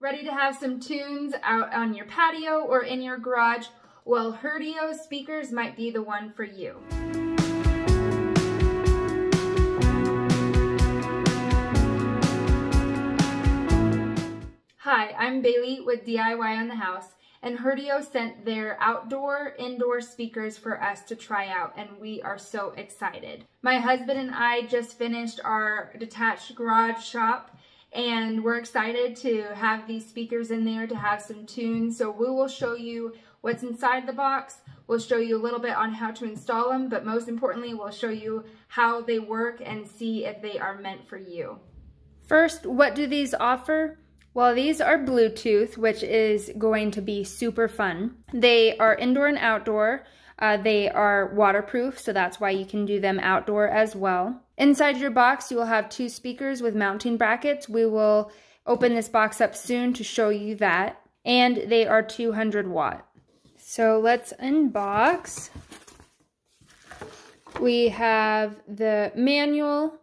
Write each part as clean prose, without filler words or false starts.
Ready to have some tunes out on your patio or in your garage? Well, Herdio speakers might be the one for you. Hi, I'm Bailey with DIY on the House, and Herdio sent their outdoor-indoor speakers for us to try out, and we are so excited. My husband and I just finished our detached garage shop, and we're excited to have these speakers in there to have some tunes. So we will show you what's inside the box. We'll show you a little bit on how to install them, but most importantly, we'll show you how they work and see if they are meant for you. First, what do these offer? Well, these are Bluetooth, which is going to be super fun. They are indoor and outdoor. They are waterproof, so that's why you can do them outdoor as well. Inside your box, you will have 2 speakers with mounting brackets. We will open this box up soon to show you that. And they are 200 watt. So let's unbox. We have the manual.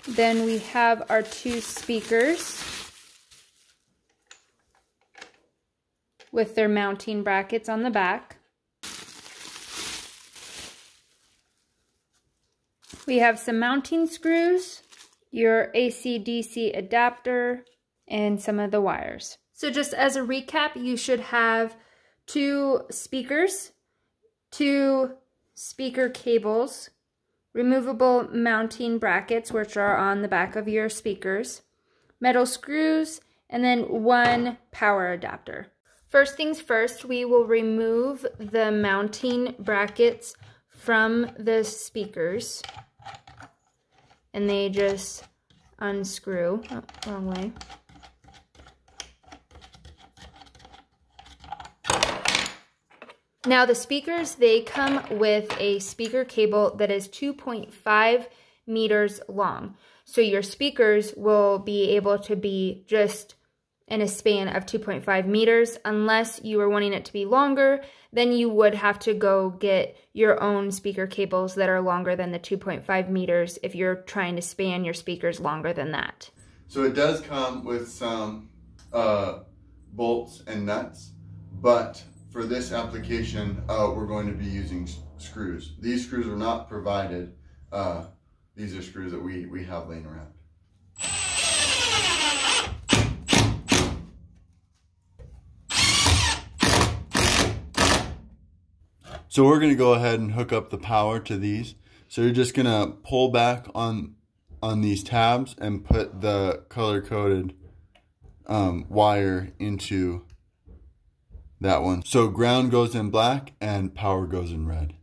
Then we have our 2 speakers with their mounting brackets on the back. We have some mounting screws, your AC/DC adapter, and some of the wires. So just as a recap, you should have 2 speakers, 2 speaker cables, removable mounting brackets, which are on the back of your speakers, metal screws, and then 1 power adapter. First things first, we will remove the mounting brackets from the speakers. And they just unscrew. Oh, wrong way. Now the speakers, they come with a speaker cable that is 2.5 meters long. So your speakers will be able to be just in a span of 2.5 meters. Unless you are wanting it to be longer, then you would have to go get your own speaker cables that are longer than the 2.5 meters if you're trying to span your speakers longer than that. So it does come with some bolts and nuts, but for this application, we're going to be using screws. These screws are not provided. These are screws that we have laying around. So we're going to go ahead and hook up the power to these. So you're just going to pull back on these tabs and put the color-coded wire into that one. So ground goes in black and power goes in red.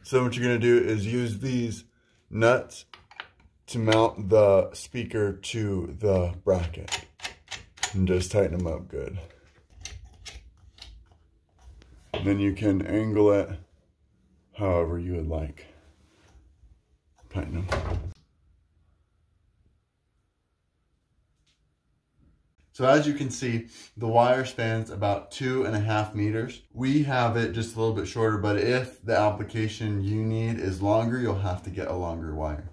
So what you're going to do is use these nuts to mount the speaker to the bracket and just tighten them up good. And then you can angle it however you would like. Tighten them. So as you can see, the wire spans about 2.5 meters. We have it just a little bit shorter, but if the application you need is longer, you'll have to get a longer wire.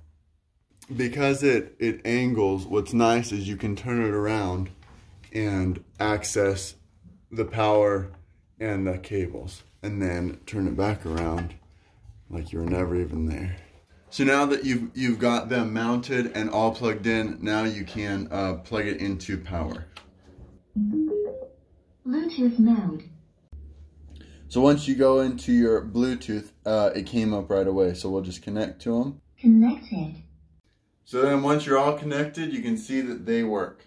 Because it angles, what's nice is you can turn it around and access the power and the cables, and then turn it back around like you were never even there. So now that you've got them mounted and all plugged in, now you can plug it into power. Bluetooth mode. So once you go into your Bluetooth, it came up right away. So we'll just connect to them. Connected. So then once you're all connected, you can see that they work.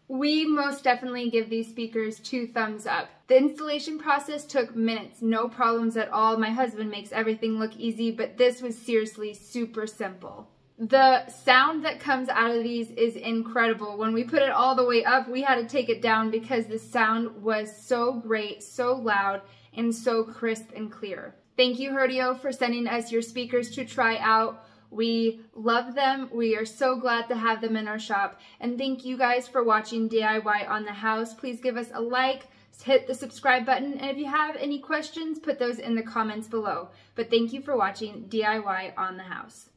We most definitely give these speakers 2 thumbs up. The installation process took minutes, no problems at all. My husband makes everything look easy, but this was seriously super simple. The sound that comes out of these is incredible. When we put it all the way up, we had to take it down because the sound was so great, so loud, and so crisp and clear. Thank you, Herdio, for sending us your speakers to try out. We love them. We are so glad to have them in our shop. And thank you guys for watching DIY on the House. Please give us a like, hit the subscribe button, and if you have any questions, put those in the comments below. But thank you for watching DIY on the House.